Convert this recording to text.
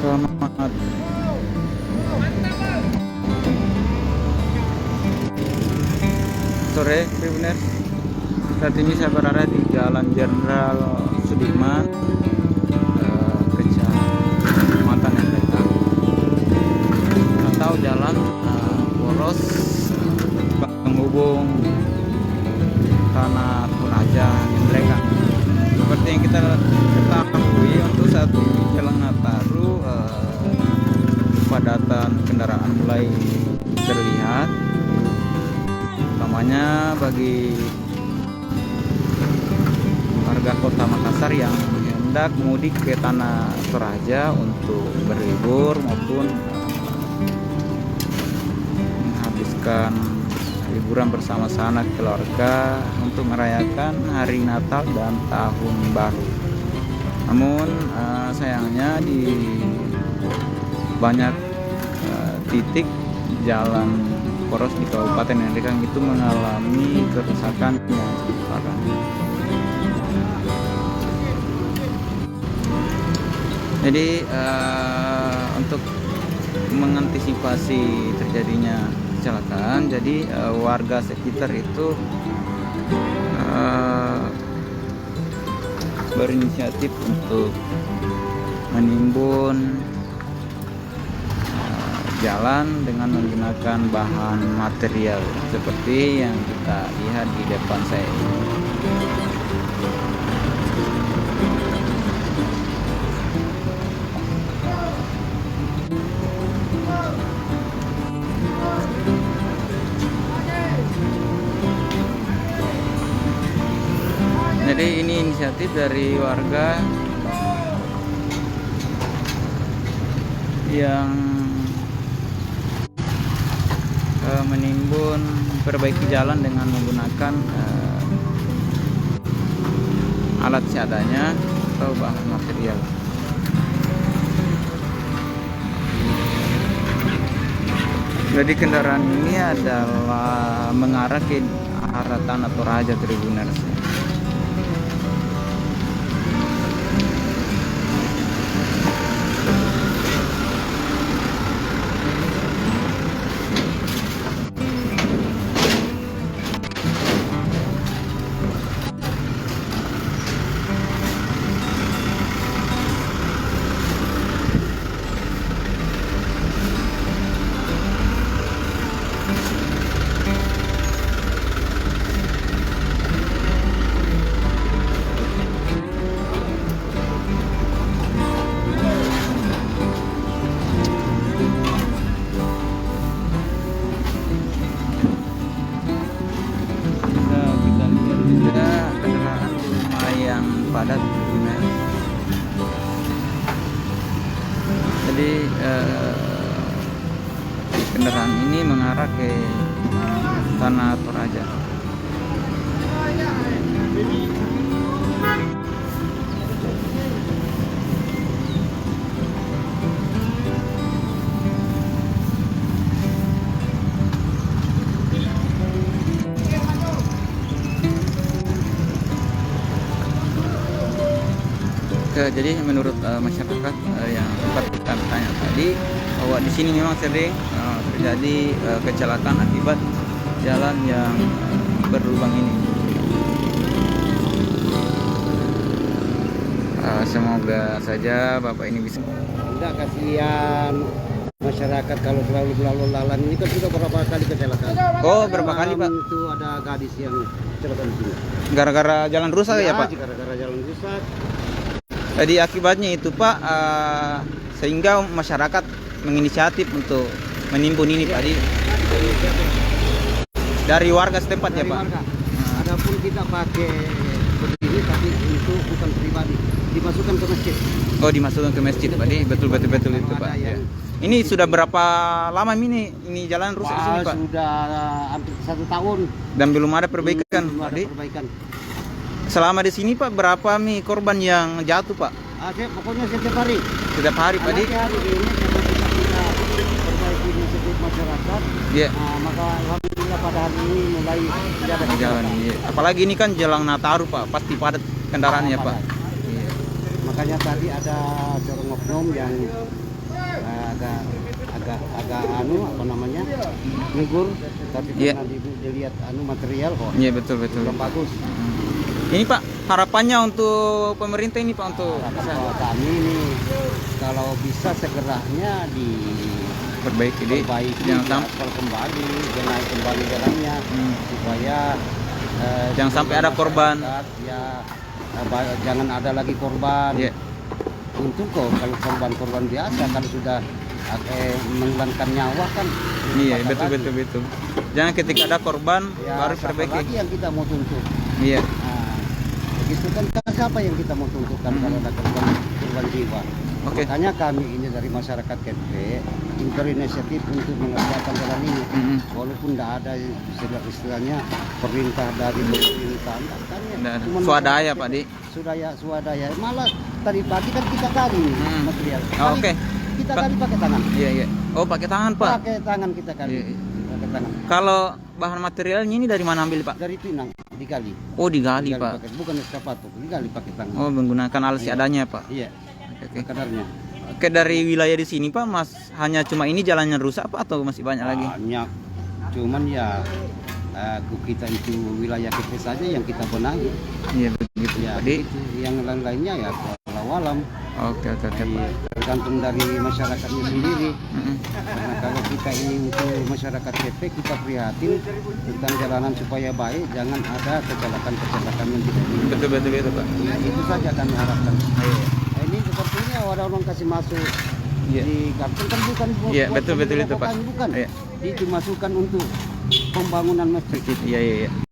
Selamat sore, Tribuners. Saat ini saya berada di Jalan Jenderal Sudirman, Kecamatan Ngendrekang, atau Jalan Poros penghubung Tanah Toraja Ngendrekang. Seperti yang kita ketahui, untuk saat ini Jelang Nataru kepadatan kendaraan mulai terlihat, utamanya bagi warga Kota Makassar yang hendak mudik ke Tanah Toraja untuk berlibur maupun menghabiskan liburan bersama sanak keluarga untuk merayakan hari Natal dan Tahun Baru. Namun sayangnya di banyak titik jalan poros di Kabupaten Ngendrekang itu mengalami kerusakan yang cukup parah. Jadi untuk mengantisipasi terjadinya kecelakaan, jadi warga sekitar itu berinisiatif untuk menimbun jalan dengan menggunakan bahan material seperti yang kita lihat di depan saya ini. Jadi ini inisiatif dari warga yang menimbun perbaiki jalan dengan menggunakan alat seadanya atau bahan material. Jadi kendaraan ini adalah mengarah ke arah Tanah Toraja, Tribuners. Padat, jadi kendaraan ini mengarah ke Tanah Toraja. Jadi menurut masyarakat yang sempat kita tanya tadi, bahwa di sini memang sering terjadi kecelakaan akibat jalan yang berlubang ini. Semoga saja Bapak ini bisa. Tidak, kasihan masyarakat kalau selalu lalu lalang ini kan sudah berapa kali kecelakaan. Oh, berapa kali Pak? Itu ada gadis yang kecelakaan di sini. Gara-gara jalan rusak ya Pak? Gara-gara jalan rusak. Jadi akibatnya itu Pak, sehingga masyarakat menginisiatif untuk menimbun ini Pak, dari warga setempat ya Pak. Warga. Adapun kita pakai begini tapi itu bukan pribadi, dimasukkan ke masjid. Oh, dimasukkan ke masjid Pak, betul itu Pak. Ya. Ini sudah berapa lama ini jalan rusak di sini Pak? Sudah hampir 1 tahun. Dan belum ada perbaikan. Belum ada perbaikan. Selama di sini Pak, berapa korban yang jatuh Pak? Pokoknya setiap hari. Setiap hari Pak. Hari ini kita perbaiki masjid masyarakat. Iya. Maka alhamdulillah pada hari ini mulai tidak ada jalan. Iya. Apalagi ini kan jelang Nataru Pak, pasti padat kendaraannya Pak. Iya. Makanya tadi ada seorang oknum yang agak apa namanya, ngegur, tapi Iya. karena dilihat material kok Iya, betul betul. belum bagus. Ini Pak, harapannya untuk pemerintah ini Pak untuk Harapan kami ini kalau bisa segeranya perbaiki diperbaiki, jangan sampai diaspal kembali, benahi kembali jalannya supaya jangan sampai ada korban. Ya, jangan ada lagi korban. Iya. Untuk kok kalau korban-korban biasa kalau sudah menghilangkan nyawa kan. Iya, fatal betul lagi. betul betul. Jangan ketika ada korban Ya, baru siapa perbaiki. lagi yang kita mau tuntut? Iya. Nah, begitu kan siapa yang kita mau tuntutkan kalau ada korban jiwa? Oke. Makanya kami ini dari masyarakat KP berinisiatif untuk mengerjakan jalan ini. Walaupun tidak ada istilahnya perintah dari pemerintah, kan ya, Nggak ada. cuma Swadaya masyarakat Pak Di. Swadaya. Malah tadi pagi kan kita gali material. Oh, oke. Kita Pak. gali pakai tangan. Iya iya. Oh pakai tangan Pak. Pakai tangan kita gali. Iya, iya. Pakai tangan. Kalau bahan materialnya ini dari mana ambil Pak? Dari Pinang digali. Oh digali Digali Pak. bukan eskavator, digali pakai tangan. Oh menggunakan alat seadanya Pak. Iya, Oke. kadarnya. Oke, dari wilayah di sini Pak, Mas hanya cuma ini jalannya rusak Pak atau masih banyak lagi? Banyak. Cuman ya kita itu wilayah kita saja yang kita benahi. Iya begitu Ya, Pak Di. begitu. Yang lain-lainnya ya walau-walam. Oke oke oke Pak. Iya, tergantung dari masyarakatnya sendiri. Karena kalau kita ini untuk masyarakat KP kita prihatin tentang jalanan supaya baik, jangan ada kecelakaan-kecelakaan yang tidak diinginkan. Betul betul betul Pak. Ya, itu saja kami harapkan. Iya. Nah, ini sepertinya orang kasih masuk Iya. di karton kan bukan Iya, buat betul, betul itu, Pak. bukan. Iya. Itu masukan untuk pembangunan masjid. Iya iya iya.